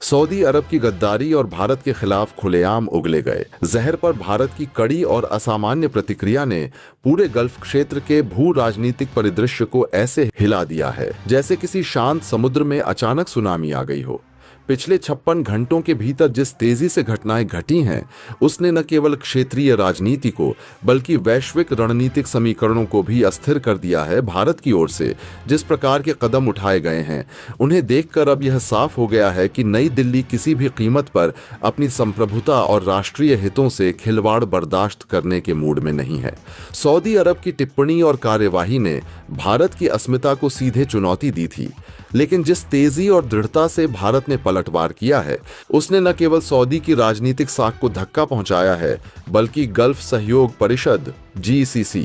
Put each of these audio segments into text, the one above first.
Saudi अरब की गद्दारी और भारत के खिलाफ खुलेआम उगले गए जहर पर भारत की कड़ी और असामान्य प्रतिक्रिया ने पूरे गल्फ क्षेत्र के भू राजनीतिक परिदृश्य को ऐसे हिला दिया है जैसे किसी शांत समुद्र में अचानक सुनामी आ गई हो। पिछले 56 घंटों के भीतर जिस तेजी से घटनाएं घटी हैं, उसने न केवल क्षेत्रीय राजनीति को बल्कि वैश्विक रणनीतिक समीकरणों को भी अस्थिर कर दिया है। भारत की ओर से जिस प्रकार के कदम उठाए गए हैं, उन्हें देखकर अब यह साफ हो गया है कि नई दिल्ली किसी भी कीमत पर अपनी संप्रभुता और राष्ट्रीय हितों से खिलवाड़ बर्दाश्त करने के मूड में नहीं है। सऊदी अरब की टिप्पणी और कार्यवाही ने भारत की अस्मिता को सीधे चुनौती दी थी, लेकिन जिस तेजी और दृढ़ता से भारत ने पलटवार किया है, उसने न केवल सऊदी की राजनीतिक साख को धक्का पहुंचाया है, बल्कि गल्फ सहयोग परिषद (GCC)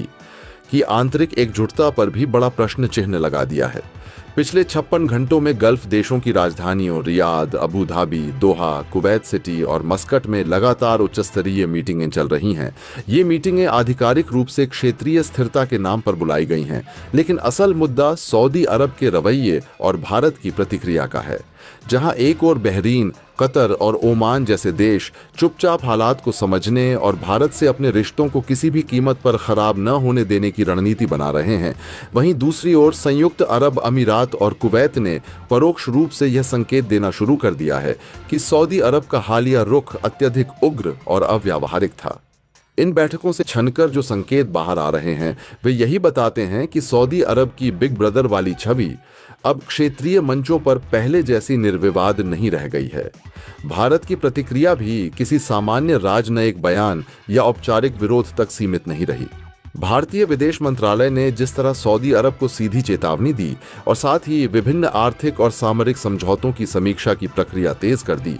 की आंतरिक एकजुटता पर भी बड़ा प्रश्न चिन्ह लगा दिया है। पिछले 56 घंटों में गल्फ देशों की राजधानियों रियाद, अबू धाबी, दोहा, कुवैत सिटी और मस्कट में लगातार उच्च स्तरीय मीटिंगें चल रही हैं। ये मीटिंगें आधिकारिक रूप से क्षेत्रीय स्थिरता के नाम पर बुलाई गई हैं, लेकिन असल मुद्दा सऊदी अरब के रवैये और भारत की प्रतिक्रिया का है। जहां एक ओर बहरीन, कतर और ओमान जैसे देश चुपचाप हालात को समझने और भारत से अपने रिश्तों को किसी भी कीमत पर खराब न होने देने की रणनीति बना रहे हैं, वहीं दूसरी ओर संयुक्त अरब अमीरात और कुवैत ने परोक्ष रूप से यह संकेत देना शुरू कर दिया है कि सऊदी अरब का हालिया रुख अत्यधिक उग्र और अव्यावहारिक था। इन बैठकों से छनकर जो संकेत बाहर आ रहे हैं, वे यही बताते हैं कि सऊदी अरब की बिग ब्रदर वाली छवि अब क्षेत्रीय मंचों पर पहले जैसी निर्विवाद नहीं रह गई है। भारत की प्रतिक्रिया भी किसी सामान्य राजनयिक बयान या औपचारिक विरोध तक सीमित नहीं रही। भारतीय विदेश मंत्रालय ने जिस तरह सऊदी अरब को सीधी चेतावनी दी और साथ ही विभिन्न आर्थिक और सामरिक समझौतों की समीक्षा की प्रक्रिया तेज कर दी,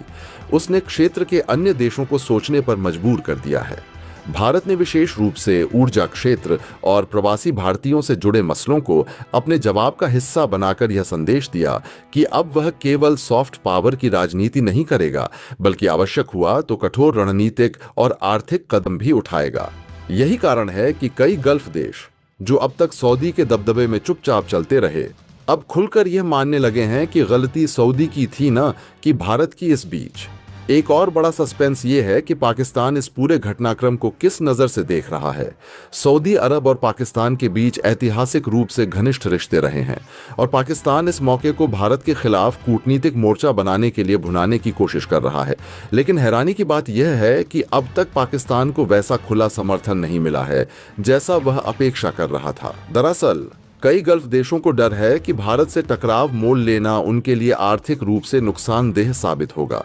उसने क्षेत्र के अन्य देशों को सोचने पर मजबूर कर दिया है। भारत ने विशेष रूप से ऊर्जा क्षेत्र और प्रवासी भारतीयों से जुड़े मसलों को अपने जवाब का हिस्सा बनाकर यह संदेश दिया कि अब वह केवल सॉफ्ट पावर की राजनीति नहीं करेगा, बल्कि आवश्यक हुआ तो कठोर रणनीतिक और आर्थिक कदम भी उठाएगा। यही कारण है कि कई गल्फ देश जो अब तक सऊदी के दबदबे में चुपचाप चलते रहे, अब खुलकर यह मानने लगे हैं कि गलती सऊदी की थी न कि भारत की। इस बीच एक और बड़ा सस्पेंस ये है कि पाकिस्तान इस पूरे घटनाक्रम को किस नजर से देख रहा है। सऊदी अरब और पाकिस्तान के बीच ऐतिहासिक रूप से घनिष्ठ रिश्ते रहे हैं और पाकिस्तान इस मौके को भारत के खिलाफ कूटनीतिक मोर्चा बनाने के लिए भुनाने की कोशिश कर रहा है। लेकिन हैरानी की बात यह है कि अब तक पाकिस्तान को वैसा खुला समर्थन नहीं मिला है जैसा वह अपेक्षा कर रहा था। दरअसल कई गल्फ देशों को डर है कि भारत से टकराव मोल लेना उनके लिए आर्थिक रूप से नुकसानदेह साबित होगा,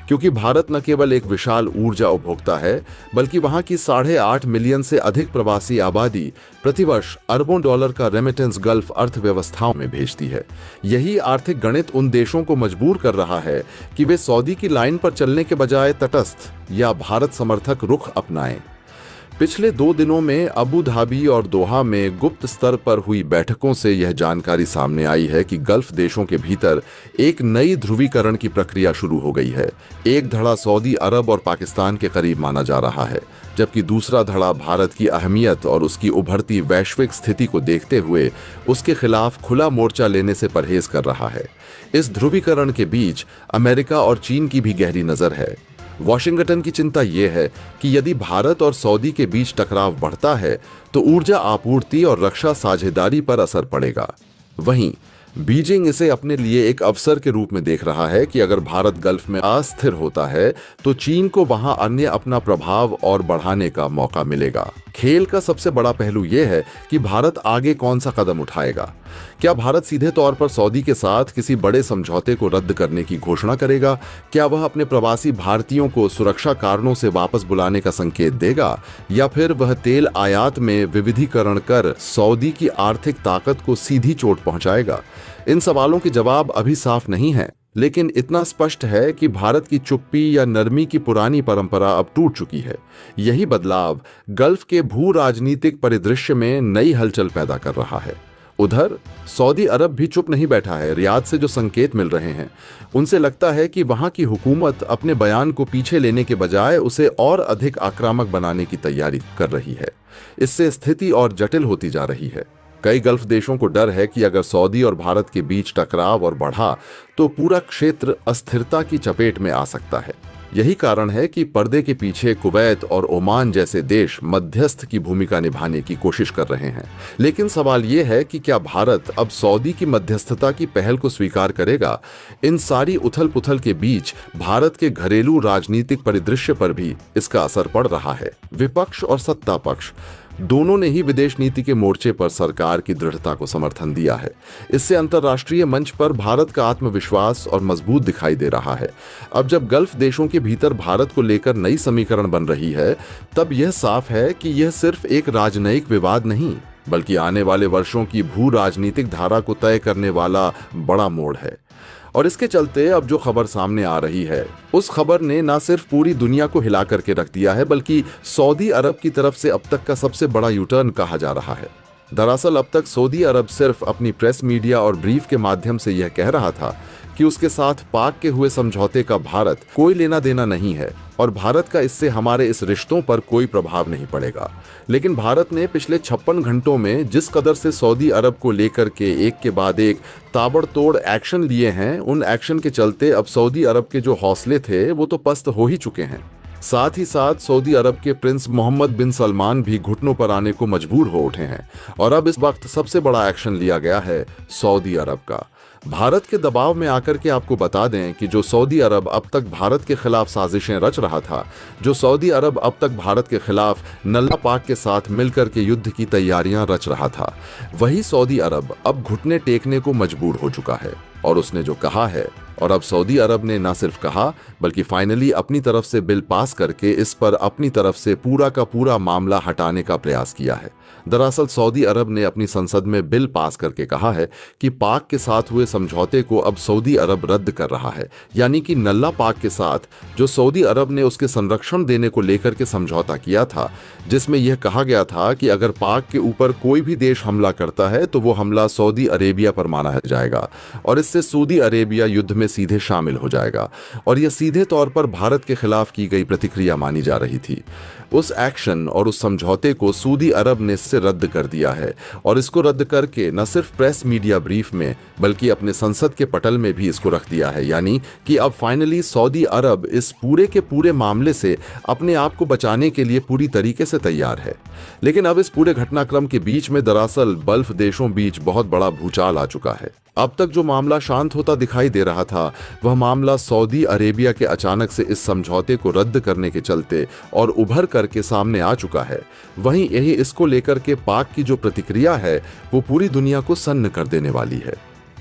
क्योंकि भारत न केवल एक विशाल ऊर्जा उपभोक्ता है, बल्कि वहां की 8.5 मिलियन से अधिक प्रवासी आबादी प्रतिवर्ष अरबों डॉलर का रेमिटेंस गल्फ अर्थव्यवस्थाओं में भेजती है। यही आर्थिक गणित उन देशों को मजबूर कर रहा है कि वे सऊदी की लाइन पर चलने के बजाय तटस्थ या भारत समर्थक रुख अपनाएं। पिछले 2 दिनों में अबू धाबी और दोहा में गुप्त स्तर पर हुई बैठकों से यह जानकारी सामने आई है कि गल्फ देशों के भीतर एक नई ध्रुवीकरण की प्रक्रिया शुरू हो गई है। एक धड़ा सऊदी अरब और पाकिस्तान के करीब माना जा रहा है, जबकि दूसरा धड़ा भारत की अहमियत और उसकी उभरती वैश्विक स्थिति को देखते हुए उसके खिलाफ खुला मोर्चा लेने से परहेज कर रहा है। इस ध्रुवीकरण के बीच अमेरिका और चीन की भी गहरी नजर है। वॉशिंगटन की चिंता यह है कि यदि भारत और सऊदी के बीच टकराव बढ़ता है तो ऊर्जा आपूर्ति और रक्षा साझेदारी पर असर पड़ेगा। वहीं बीजिंग इसे अपने लिए एक अवसर के रूप में देख रहा है कि अगर भारत गल्फ में अस्थिर होता है तो चीन को वहां अन्य अपना प्रभाव और बढ़ाने का मौका मिलेगा। खेल का सबसे बड़ा पहलू यह है कि भारत आगे कौन सा कदम उठाएगा। क्या भारत सीधे तौर पर सऊदी के साथ किसी बड़े समझौते को रद्द करने की घोषणा करेगा? क्या वह अपने प्रवासी भारतीयों को सुरक्षा कारणों से वापस बुलाने का संकेत देगा, या फिर वह तेल आयात में विविधीकरण कर सऊदी की आर्थिक ताकत को सीधी चोट पहुंचाएगा? इन सवालों के जवाब अभी साफ नहीं है, लेकिन इतना स्पष्ट है कि भारत की चुप्पी या नरमी की पुरानी परंपरा अब टूट चुकी है। यही बदलाव गल्फ के भू राजनीतिक परिदृश्य में नई हलचल पैदा कर रहा है। उधर सऊदी अरब भी चुप नहीं बैठा है। रियाद से जो संकेत मिल रहे हैं, उनसे लगता है कि वहां की हुकूमत अपने बयान को पीछे लेने के बजाय उसे और अधिक आक्रामक बनाने की तैयारी कर रही है। इससे स्थिति और जटिल होती जा रही है। कई गल्फ देशों को डर है कि अगर सऊदी और भारत के बीच टकराव और बढ़ा तो पूरा क्षेत्र अस्थिरता की चपेट में आ सकता है। यही कारण है कि पर्दे के पीछे कुवैत और ओमान जैसे देश मध्यस्थ की भूमिका निभाने की कोशिश कर रहे हैं। लेकिन सवाल यह है कि क्या भारत अब सऊदी की मध्यस्थता की पहल को स्वीकार करेगा? इन सारी उथल पुथल के बीच भारत के घरेलू राजनीतिक परिदृश्य पर भी इसका असर पड़ रहा है। विपक्ष और सत्ता पक्ष दोनों ने ही विदेश नीति के मोर्चे पर सरकार की दृढ़ता को समर्थन दिया है। इससे अंतर्राष्ट्रीय मंच पर भारत का आत्मविश्वास और मजबूत दिखाई दे रहा है। अब जब गल्फ देशों के भीतर भारत को लेकर नई समीकरण बन रही है, तब यह साफ है कि यह सिर्फ एक राजनयिक विवाद नहीं, बल्कि आने वाले वर्षों की भू राजनीतिक धारा को तय करने वाला बड़ा मोड़ है। और इसके चलते अब जो खबर सामने आ रही है, उस खबर ने न सिर्फ पूरी दुनिया को हिला करके रख दिया है, बल्कि सऊदी अरब की तरफ से अब तक का सबसे बड़ा यूटर्न कहा जा रहा है। दरअसल अब तक सऊदी अरब सिर्फ अपनी प्रेस मीडिया और ब्रीफ के माध्यम से यह कह रहा था कि उसके साथ पाक के हुए समझौते का भारत कोई लेना देना नहीं है और भारत का इससे हमारे इस रिश्तों पर कोई प्रभाव नहीं पड़ेगा। लेकिन भारत ने पिछले 56 घंटों में जिस कदर से सऊदी अरब को लेकर के एक के बाद एक ताबड़तोड़ एक्शन लिए हैं, उन एक्शन के चलते अब सऊदी अरब के जो हौसले थे वो तो पस्त हो ही चुके हैं। साथ ही साथ सऊदी अरब के प्रिंस मोहम्मद बिन सलमान भी घुटनों पर आने को मजबूर हो उठे हैं और अब इस वक्त सबसे बड़ा एक्शन लिया गया है सऊदी अरब का। भारत के दबाव में आकर के आपको बता दें कि जो सऊदी अरब अब तक भारत के खिलाफ साजिशें रच रहा था, जो सऊदी अरब अब तक भारत के खिलाफ नल्ला पाक के साथ मिलकर के युद्ध की तैयारियां रच रहा था, वही सऊदी अरब अब घुटने टेकने को मजबूर हो चुका है। और उसने जो कहा है, और अब सऊदी अरब ने न सिर्फ कहा बल्कि फाइनली अपनी तरफ से बिल पास करके इस पर अपनी तरफ से पूरा का पूरा मामला हटाने का प्रयास किया है। दरअसल सऊदी अरब ने अपनी संसद में बिल पास करके कहा है कि पाक के साथ हुए समझौते को अब सऊदी अरब रद्द कर रहा है, यानी कि नल्ला पाक के साथ जो सऊदी अरब ने उसके संरक्षण देने को लेकर के समझौता किया था, जिसमें यह कहा गया था कि अगर पाक के ऊपर कोई भी देश हमला करता है तो वो हमला सऊदी अरेबिया पर माना जाएगा और इससे सऊदी अरेबिया युद्ध में सीधे शामिल हो जाएगा। और यह सीधे तौर पर भारत के खिलाफ की गई प्रतिक्रिया मानी जा रही थी। उस एक्शन और उस समझौते को सऊदी अरब ने इससे रद्द कर दिया है और इसको रद्द करके न सिर्फ प्रेस मीडिया ब्रीफ में बल्कि अपने संसद के पटल में भी इसको रख दिया है, यानी कि अब फाइनली सऊदी अरब इस पूरे के पूरे मामले से अपने आप को बचाने के लिए पूरी तरीके से तैयार है। लेकिन अब इस पूरे घटनाक्रम के बीच में दरअसल गल्फ देशों बीच बहुत बड़ा भूचाल आ चुका है। अब तक जो मामला शांत होता दिखाई दे रहा था, वह मामला सऊदी अरेबिया के अचानक से इस समझौते को रद्द करने के चलते और उभर करके सामने आ चुका है। वहीं यही इसको लेकर के पाक की जो प्रतिक्रिया है वो पूरी दुनिया को सन्न कर देने वाली है।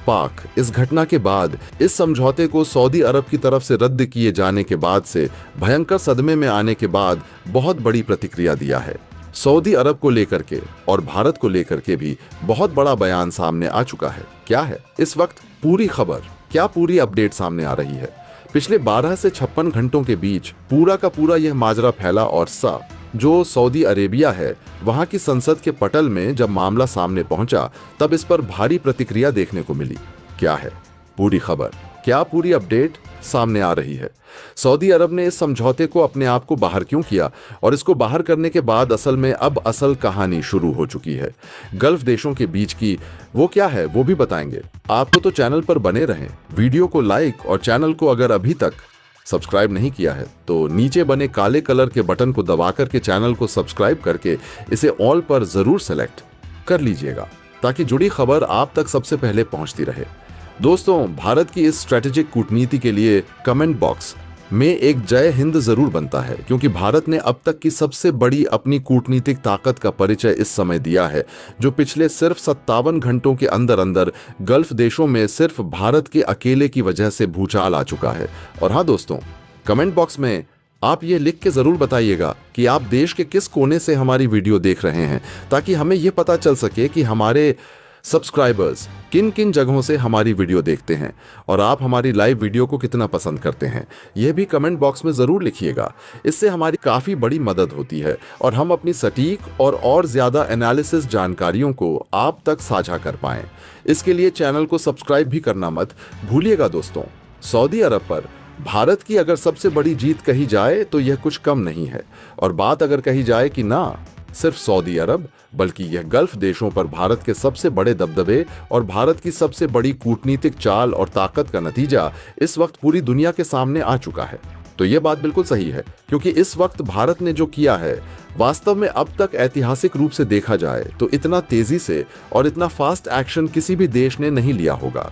पाक इस घटना के बाद, इस समझौते को सऊदी अरब की तरफ से रद्द किए जाने के बाद से भयंकर सदमे में आने के बाद बहुत बड़ी प्रतिक्रिया दिया है। सऊदी अरब को लेकर के और भारत को लेकर के भी बहुत बड़ा बयान सामने आ चुका है। क्या है इस वक्त पूरी खबर, क्या पूरी अपडेट सामने आ रही है? पिछले 12 से 56 घंटों के बीच पूरा का पूरा यह माजरा फैला और जो सऊदी अरेबिया है, वहां की संसद के पटल में जब मामला सामने पहुंचा तब इस पर भारी प्रतिक्रिया देखने को मिली। क्या है पूरी खबर, क्या पूरी अपडेट सामने आ रही है? सऊदी अरब ने इस समझौते को अपने आप को बाहर क्यों किया और इसको बाहर करने के बाद असल में अब असल कहानी शुरू हो चुकी है गल्फ देशों के बीच की। वो क्या है वो भी बताएंगे। आपको तो चैनल पर बने रहें, वीडियो को लाइक और चैनल को अगर अभी तक सब्सक्राइब नहीं किया है तो नीचे बने काले कलर के बटन को दबा करके चैनल को सब्सक्राइब करके इसे ऑल पर जरूर सेलेक्ट कर लीजिएगा ताकि जुड़ी खबर आप तक सबसे पहले पहुंचती रहे। दोस्तों, भारत की इस स्ट्रेटेजिक कूटनीति के लिए कमेंट बॉक्स में एक जय हिंद जरूर बनता है, क्योंकि भारत ने अब तक की सबसे बड़ी अपनी कूटनीतिक ताकत का परिचय इस समय दिया है, जो पिछले सिर्फ 57 घंटों के अंदर अंदर गल्फ देशों में सिर्फ भारत के अकेले की वजह से भूचाल आ चुका है। और हाँ दोस्तों, कमेंट बॉक्स में आप ये लिख के जरूर बताइएगा कि आप देश के किस कोने से हमारी वीडियो देख रहे हैं, ताकि हमें यह पता चल सके कि हमारे सब्सक्राइबर्स किन किन जगहों से हमारी वीडियो देखते हैं और आप हमारी लाइव वीडियो को कितना पसंद करते हैं। यह भी कमेंट बॉक्स में ज़रूर लिखिएगा। इससे हमारी काफ़ी बड़ी मदद होती है और हम अपनी सटीक और ज़्यादा एनालिसिस जानकारियों को आप तक साझा कर पाएं। इसके लिए चैनल को सब्सक्राइब भी करना मत भूलिएगा। दोस्तों, सऊदी अरब पर भारत की अगर सबसे बड़ी जीत कही जाए तो यह कुछ कम नहीं है। और बात अगर कही जाए कि ना सिर्फ सऊदी अरब बल्कि यह गल्फ देशों पर भारत के सबसे बड़े दबदबे और भारत की सबसे बड़ी कूटनीतिक चाल और ताकत का नतीजा इस वक्त पूरी दुनिया के सामने आ चुका है। तो यह बात बिल्कुल सही है, क्योंकि इस वक्त भारत ने जो किया है वास्तव में अब तक ऐतिहासिक रूप से देखा जाए तो इतना तेजी से और इतना फास्ट एक्शन किसी भी देश ने नहीं लिया होगा।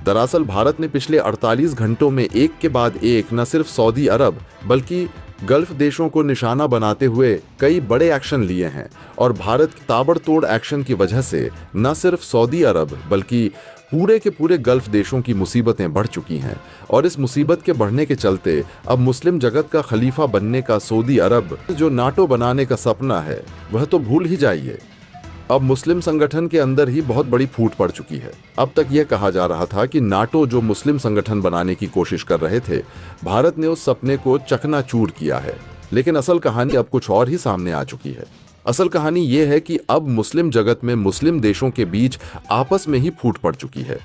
दरअसल भारत ने पिछले 48 घंटों में एक के बाद एक न सिर्फ सऊदी अरब बल्कि गल्फ देशों को निशाना बनाते हुए कई बड़े एक्शन लिए हैं और भारत के ताबड़तोड़ एक्शन की वजह से न सिर्फ सऊदी अरब बल्कि पूरे के पूरे गल्फ देशों की मुसीबतें बढ़ चुकी हैं और इस मुसीबत के बढ़ने के चलते अब मुस्लिम जगत का खलीफा बनने का सऊदी अरब जो नाटो बनाने का सपना है वह तो भूल ही जाइए। अब मुस्लिम संगठन के अंदर ही बहुत बड़ी फूट पड़ चुकी है। अब तक यह कहा जा रहा था कि नाटो जो मुस्लिम संगठन बनाने की कोशिश कर रहे थे, भारत ने उस सपने को चकनाचूर किया है, लेकिन असल कहानी अब कुछ और ही सामने आ चुकी है। असल कहानी यह है कि अब मुस्लिम जगत में मुस्लिम देशों के बीच आपस में ही फूट पड़ चुकी है।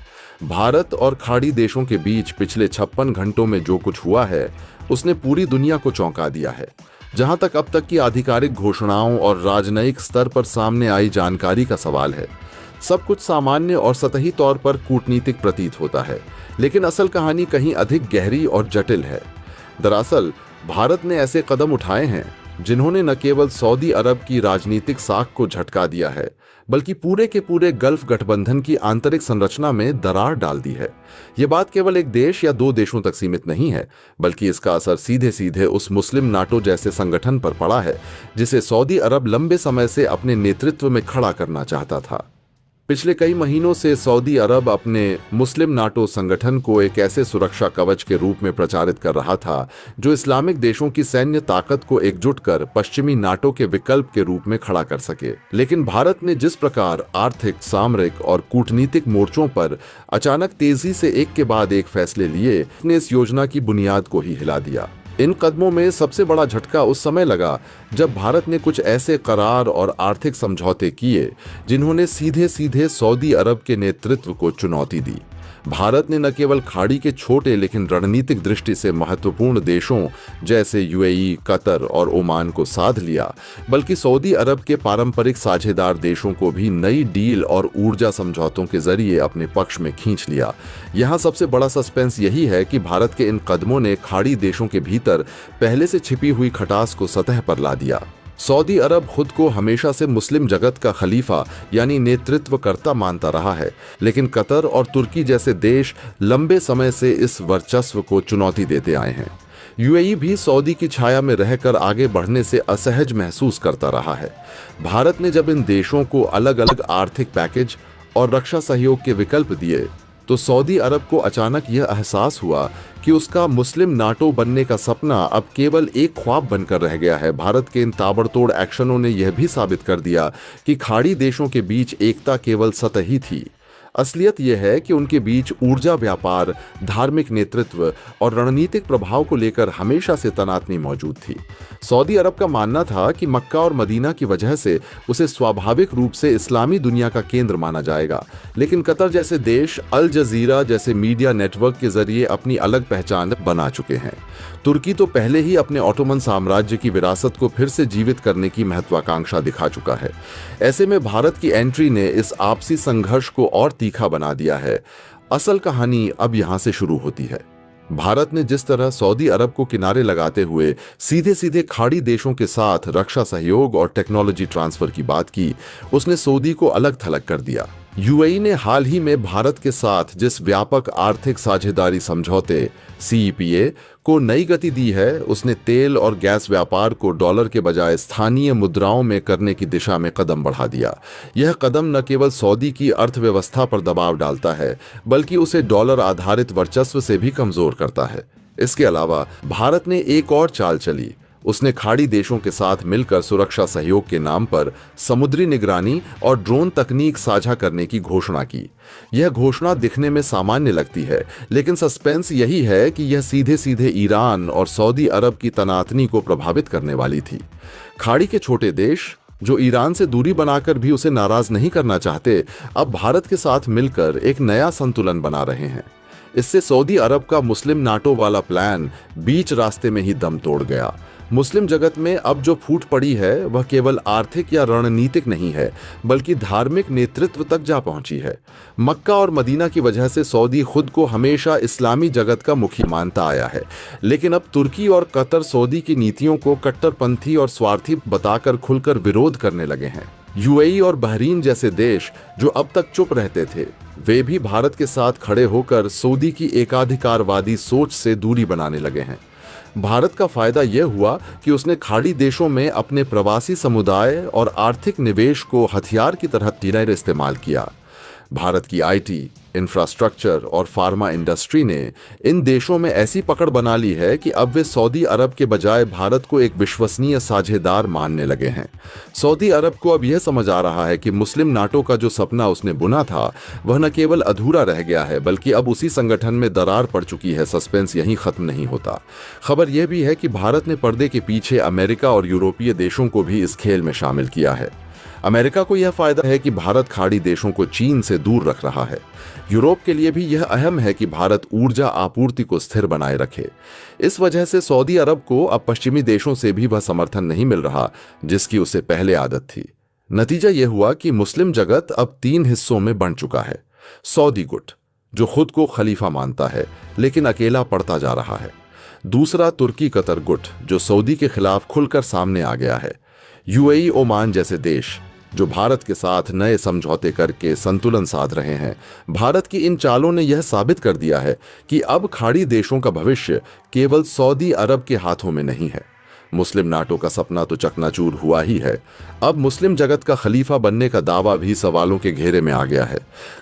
भारत और खाड़ी देशों के बीच पिछले 56 घंटों में जो कुछ हुआ है उसने पूरी दुनिया को चौंका दिया है। जहां तक अब तक की आधिकारिक घोषणाओं और राजनयिक स्तर पर सामने आई जानकारी का सवाल है, सब कुछ सामान्य और सतही तौर पर कूटनीतिक प्रतीत होता है, लेकिन असल कहानी कहीं अधिक गहरी और जटिल है। दरअसल भारत ने ऐसे कदम उठाए हैं जिन्होंने न केवल सऊदी अरब की राजनीतिक साख को झटका दिया है बल्कि पूरे के पूरे गल्फ गठबंधन की आंतरिक संरचना में दरार डाल दी है। यह बात केवल एक देश या दो देशों तक सीमित नहीं है, बल्कि इसका असर सीधे सीधे उस मुस्लिम नाटो जैसे संगठन पर पड़ा है जिसे सऊदी अरब लंबे समय से अपने नेतृत्व में खड़ा करना चाहता था। पिछले कई महीनों से सऊदी अरब अपने मुस्लिम नाटो संगठन को एक ऐसे सुरक्षा कवच के रूप में प्रचारित कर रहा था जो इस्लामिक देशों की सैन्य ताकत को एकजुट कर पश्चिमी नाटो के विकल्प के रूप में खड़ा कर सके। लेकिन भारत ने जिस प्रकार आर्थिक, सामरिक और कूटनीतिक मोर्चों पर अचानक तेजी से एक के बाद एक फैसले लिए, उसने इस योजना की बुनियाद को ही हिला दिया। इन कदमों में सबसे बड़ा झटका उस समय लगा जब भारत ने कुछ ऐसे करार और आर्थिक समझौते किए जिन्होंने सीधे सीधे सऊदी अरब के नेतृत्व को चुनौती दी। भारत ने न केवल खाड़ी के छोटे लेकिन रणनीतिक दृष्टि से महत्वपूर्ण देशों जैसे यूएई, कतर और ओमान को साध लिया, बल्कि सऊदी अरब के पारंपरिक साझेदार देशों को भी नई डील और ऊर्जा समझौतों के जरिए अपने पक्ष में खींच लिया। यहाँ सबसे बड़ा सस्पेंस यही है कि भारत के इन कदमों ने खाड़ी देशों के भीतर पहले से छिपी हुई खटास को सतह पर ला दिया। सऊदी अरब खुद को हमेशा से मुस्लिम जगत का खलीफा यानी नेतृत्वकर्ता मानता रहा है, लेकिन कतर और तुर्की जैसे देश लंबे समय से इस वर्चस्व को चुनौती देते आए हैं। यूएई भी सऊदी की छाया में रहकर आगे बढ़ने से असहज महसूस करता रहा है। भारत ने जब इन देशों को अलग अलग आर्थिक पैकेज और रक्षा सहयोग के विकल्प दिए तो सऊदी अरब को अचानक यह एहसास हुआ कि उसका मुस्लिम नाटो बनने का सपना अब केवल एक ख्वाब बनकर रह गया है। भारत के इन ताबड़तोड़ एक्शनों ने यह भी साबित कर दिया कि खाड़ी देशों के बीच एकता केवल सतही थी। असलियत यह है कि उनके बीच ऊर्जा व्यापार, धार्मिक नेतृत्व और रणनीतिक प्रभाव को लेकर हमेशा से तनातनी मौजूद थी। सऊदी अरब का मानना था कि मक्का और मदीना की वजह से उसे स्वाभाविक रूप से इस्लामी दुनिया का केंद्र माना जाएगा, लेकिन कतर जैसे देश अल जजीरा जैसे मीडिया नेटवर्क के जरिए अपनी अलग पहचान बना चुके हैं। तुर्की तो पहले ही अपने ऑटोमन साम्राज्य की विरासत को फिर से जीवित करने की महत्वाकांक्षा दिखा चुका है। ऐसे में भारत की एंट्री ने इस आपसी संघर्ष को और तीखा बना दिया है। असल कहानी अब यहां से शुरू होती है। भारत ने जिस तरह सऊदी अरब को किनारे लगाते हुए सीधे सीधे खाड़ी देशों के साथ रक्षा सहयोग और टेक्नोलॉजी ट्रांसफर की बात की, उसने सऊदी को अलग थलग कर दिया। यूएई ने हाल ही में भारत के साथ जिस व्यापक आर्थिक साझेदारी समझौते सीईपीए को नई गति दी है, उसने तेल और गैस व्यापार को डॉलर के बजाय स्थानीय मुद्राओं में करने की दिशा में कदम बढ़ा दिया। यह कदम न केवल सऊदी की अर्थव्यवस्था पर दबाव डालता है, बल्कि उसे डॉलर आधारित वर्चस्व से भी कमजोर करता है। इसके अलावा भारत ने एक और चाल चली। उसने खाड़ी देशों के साथ मिलकर सुरक्षा सहयोग के नाम पर समुद्री निगरानी और ड्रोन तकनीक साझा करने की घोषणा की। यह घोषणा दिखने में सामान्य लगती है, लेकिन सस्पेंस यही है कि यह सीधे सीधे ईरान और सऊदी अरब की तनातनी को प्रभावित करने वाली थी। खाड़ी के छोटे देश जो ईरान से दूरी बनाकर भी उसे नाराज नहीं करना चाहते, अब भारत के साथ मिलकर एक नया संतुलन बना रहे हैं। इससे सऊदी अरब का मुस्लिम नाटो वाला प्लान बीच रास्ते में ही दम तोड़ गया। मुस्लिम जगत में अब जो फूट पड़ी है वह केवल आर्थिक या रणनीतिक नहीं है, बल्कि धार्मिक नेतृत्व तक जा पहुंची है। मक्का और मदीना की वजह से सऊदी खुद को हमेशा इस्लामी जगत का मुखी मानता आया है, लेकिन अब तुर्की और कतर सऊदी की नीतियों को कट्टरपंथी और स्वार्थी बताकर खुलकर विरोध करने लगे हैं। यूएई और बहरीन जैसे देश जो अब तक चुप रहते थे, वे भी भारत के साथ खड़े होकर सऊदी की एकाधिकारवादी सोच से दूरी बनाने लगे हैं। भारत का फायदा यह हुआ कि उसने खाड़ी देशों में अपने प्रवासी समुदाय और आर्थिक निवेश को हथियार की तरह तीव्र इस्तेमाल किया। भारत की आईटी, इंफ्रास्ट्रक्चर और फार्मा इंडस्ट्री ने इन देशों में ऐसी पकड़ बना ली है कि अब वे सऊदी अरब के बजाय भारत को एक विश्वसनीय साझेदार मानने लगे हैं। सऊदी अरब को अब यह समझ आ रहा है कि मुस्लिम नाटो का जो सपना उसने बुना था वह न केवल अधूरा रह गया है, बल्कि अब उसी संगठन में दरार पड़ चुकी है। सस्पेंस यहीं खत्म नहीं होता। खबर यह भी है कि भारत ने पर्दे के पीछे अमेरिका और यूरोपीय देशों को भी इस खेल में शामिल किया है। अमेरिका को यह फायदा है कि भारत खाड़ी देशों को चीन से दूर रख रहा है। यूरोप के लिए भी यह अहम है कि भारत ऊर्जा आपूर्ति को स्थिर बनाए रखे। इस वजह से सऊदी अरब को अब पश्चिमी देशों से भी वह समर्थन नहीं मिल रहा जिसकी उसे पहले आदत थी। नतीजा यह हुआ कि मुस्लिम जगत अब 3 हिस्सों में बंट चुका है। सऊदी गुट, जो खुद को खलीफा मानता है लेकिन अकेला पड़ता जा रहा है। दूसरा तुर्की कतर गुट, जो सऊदी के खिलाफ खुलकर सामने आ गया है। यूएई, ओमान जैसे देश जो भारत के साथ नए समझौते करके संतुलन साध रहे हैं। भारत की इन चालों ने यह साबित कर दिया है कि अब खाड़ी देशों का भविष्य केवल सऊदी अरब के हाथों में नहीं है। मुस्लिम नाटो का सपना तो चकनाचूर हुआ ही है, अब मुस्लिम जगत का खलीफा बनने का दावा भी सवालों के घेरे में आ गया है।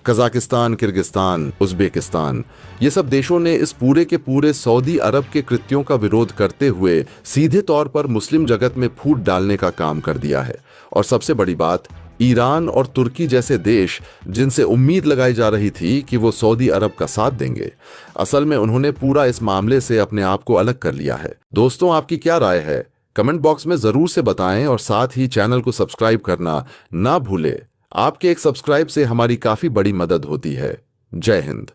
कजाकिस्तान, किर्गिस्तान, उज्बेकिस्तान, ये सब देशों ने इस पूरे के पूरे सऊदी अरब के कृत्यों का विरोध करते हुए सीधे तौर पर मुस्लिम जगत में फूट डालने का काम कर दिया है। और सबसे बड़ी बात, ईरान और तुर्की जैसे देश जिनसे उम्मीद लगाई जा रही थी कि वो सऊदी अरब का साथ देंगे, असल में उन्होंने पूरा इस मामले से अपने आप को अलग कर लिया है। दोस्तों, आपकी क्या राय है? कमेंट बॉक्स में जरूर से बताएं और साथ ही चैनल को सब्सक्राइब करना ना भूलें। आपके एक सब्सक्राइब से हमारी काफी बड़ी मदद होती है। जय हिंद।